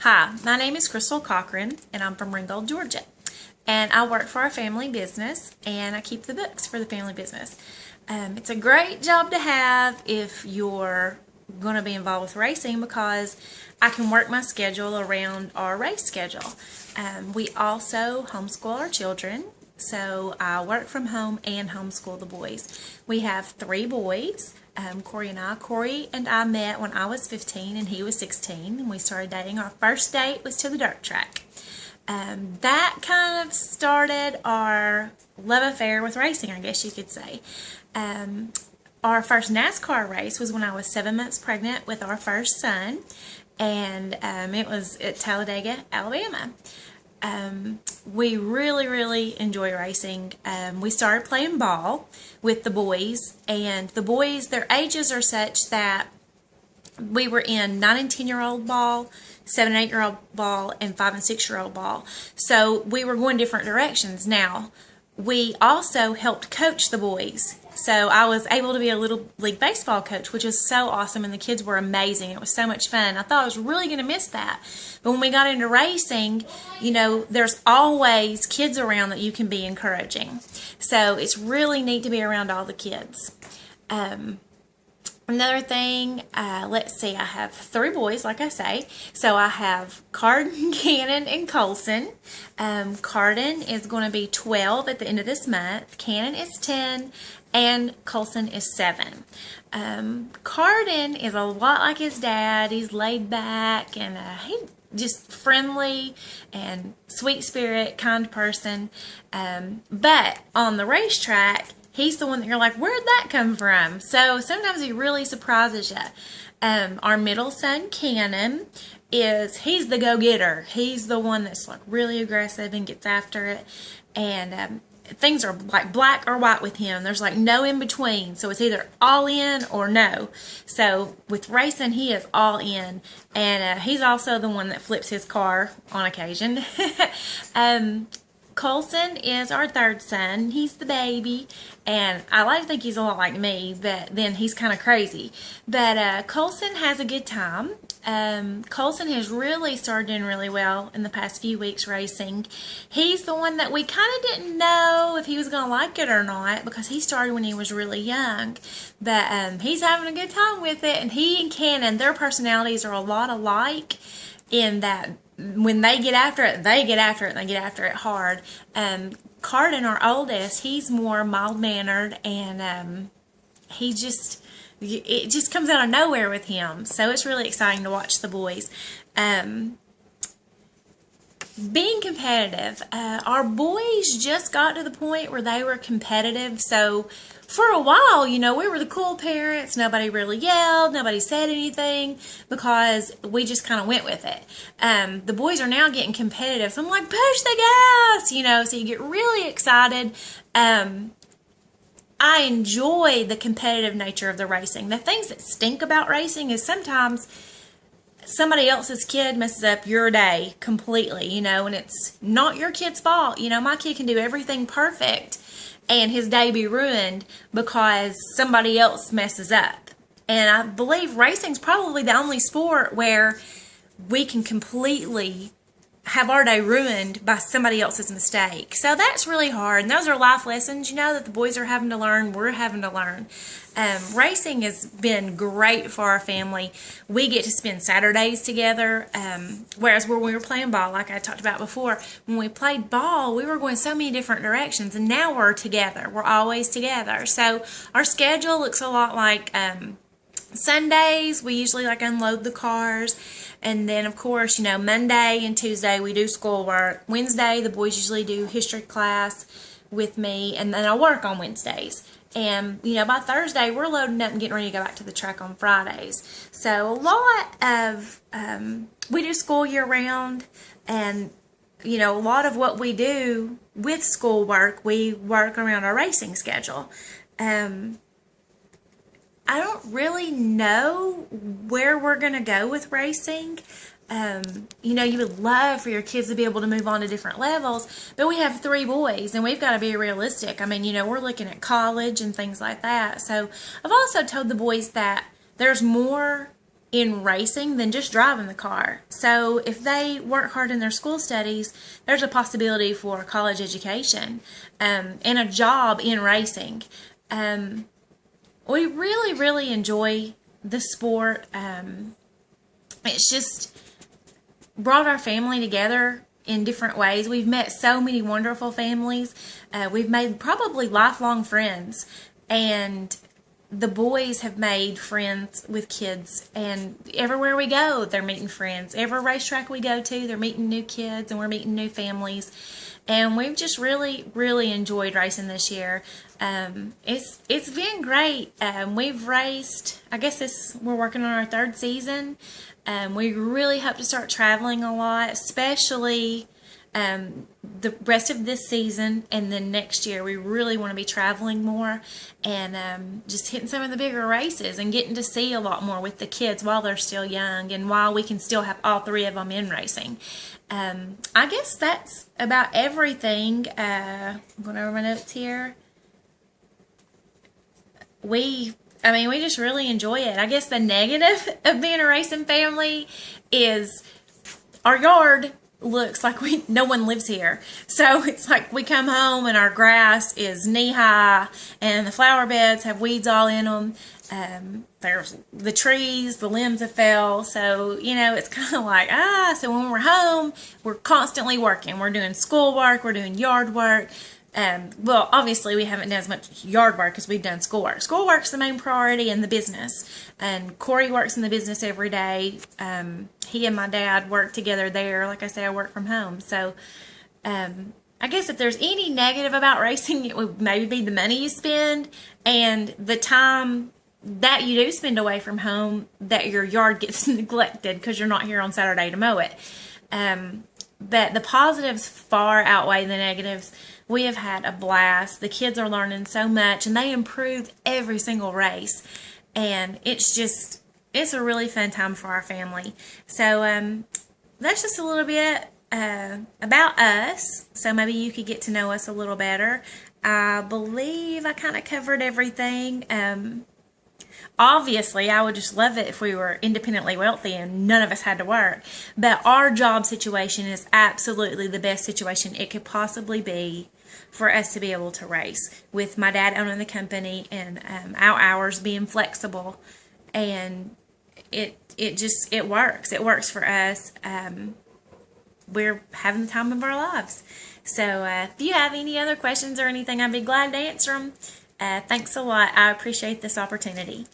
Hi, my name is Crystal Cochran, and I'm from Ringgold, Georgia. And I work for our family business, and I keep the books for the family business. It's a great job to have if you're going to be involved with racing because I can work my schedule around our race schedule. We also homeschool our children, so I work from home and homeschool the boys. We have 3 boys. Corey and I met when I was 15 and he was 16, and we started dating. Our first date was to the dirt track. That kind of started our love affair with racing, I guess you could say. Our first NASCAR race was when I was 7 months pregnant with our first son, and it was at Talladega, Alabama. We really enjoy racing. We started playing ball with the boys, and the boys, their ages are such that we were in 9 and 10-year-old ball, 7 and 8-year-old ball, and 5 and 6-year-old ball. So we were going different directions. Now, we also helped coach the boys. So I was able to be a little league baseball coach, which was so awesome, and the kids were amazing. It was so much fun. I thought I was really going to miss that. But when we got into racing, there's always kids around that you can be encouraging. So it's really neat to be around all the kids. Another thing, let's see, I have 3 boys, like I say. So I have Carden, Cannon, and Colson. Carden is going to be 12 at the end of this month. Cannon is 10, and Colson is 7. Carden is a lot like his dad. He's laid back, and he just friendly and sweet spirit, kind person. But on the racetrack, he's the one that you're like, where'd that come from? So sometimes he really surprises you. Our middle son, Cannon, he's the go-getter. He's the one that's like really aggressive and gets after it. And things are like black or white with him. There's like no in between. So it's either all in or no. So with racing, he is all in. And he's also the one that flips his car on occasion. Colson is our 3rd son. He's the baby, and I like to think he's a lot like me, but then he's kind of crazy. But Colson has a good time. Colson has really started doing really well in the past few weeks racing. He's the one that we kind of didn't know if he was going to like it or not because he started when he was really young. But he's having a good time with it, and he and Cannon, their personalities are a lot alike in that when they get after it, they get after it, and they get after it hard. Carden, our oldest, he's more mild-mannered, and it just comes out of nowhere with him. So it's really exciting to watch the boys. Being competitive, our boys just got to the point where they were competitive. So for a while, we were the cool parents. Nobody really yelled. Nobody said anything because we just kind of went with it. The boys are now getting competitive. So I'm like, push the gas, so you get really excited. I enjoy the competitive nature of the racing. The things that stink about racing is sometimes somebody else's kid messes up your day completely, and it's not your kid's fault. My kid can do everything perfect and his day be ruined because somebody else messes up. And I believe racing's probably the only sport where we can completely have our day ruined by somebody else's mistake. So that's really hard. And those are life lessons, that the boys are having to learn, we're having to learn. Racing has been great for our family. We get to spend Saturdays together, whereas when we were playing ball, like I talked about before, when we played ball, we were going so many different directions, and now we're together. We're always together. So our schedule looks a lot like Sundays, we usually unload the cars, and then of course, Monday and Tuesday we do schoolwork. Wednesday, the boys usually do history class with me, and then I work on Wednesdays. And, by Thursday, we're loading up and getting ready to go back to the track on Fridays. So a lot of, we do school year round, and, a lot of what we do with schoolwork, we work around our racing schedule. I don't really know where we're going to go with racing. You would love for your kids to be able to move on to different levels, but we have 3 boys, and we've got to be realistic. We're looking at college and things like that. So I've also told the boys that there's more in racing than just driving the car. So if they work hard in their school studies, there's a possibility for college education and a job in racing. We really, really enjoy the sport. It's just brought our family together in different ways. We've met so many wonderful families. We've made probably lifelong friends, and the boys have made friends with kids, and everywhere we go, they're meeting friends. Every racetrack we go to, they're meeting new kids, and we're meeting new families. And we've just really, really enjoyed racing this year. It's been great. We've raced, I guess we're working on our third season. We really hope to start traveling a lot, especially the rest of this season, and then next year we really want to be traveling more and just hitting some of the bigger races and getting to see a lot more with the kids while they're still young and while we can still have all three of them in racing. I guess that's about everything. I'm going over my notes here. We just really enjoy it. I guess the negative of being a racing family is our yard looks like no one lives here. So it's like we come home and our grass is knee high and the flower beds have weeds all in them. There's the trees, the limbs have fell. So, it's kind of like, so when we're home, we're constantly working. We're doing schoolwork, we're doing yard work. Well, obviously we haven't done as much yard work as we've done schoolwork. Schoolwork's the main priority in the business, and Corey works in the business every day. He and my dad work together there. Like I say, I work from home. So, I guess if there's any negative about racing, it would maybe be the money you spend and the time that you do spend away from home that your yard gets neglected because you're not here on Saturday to mow it. But the positives far outweigh the negatives. We have had a blast. The kids are learning so much, and they improved every single race. And it's a really fun time for our family. So that's just a little bit about us. So maybe you could get to know us a little better. I believe I kind of covered everything. Obviously, I would just love it if we were independently wealthy and none of us had to work. But our job situation is absolutely the best situation it could possibly be for us to be able to race, with my dad owning the company and our hours being flexible. And it works. It works for us. We're having the time of our lives. So if you have any other questions or anything, I'd be glad to answer them. Thanks a lot. I appreciate this opportunity.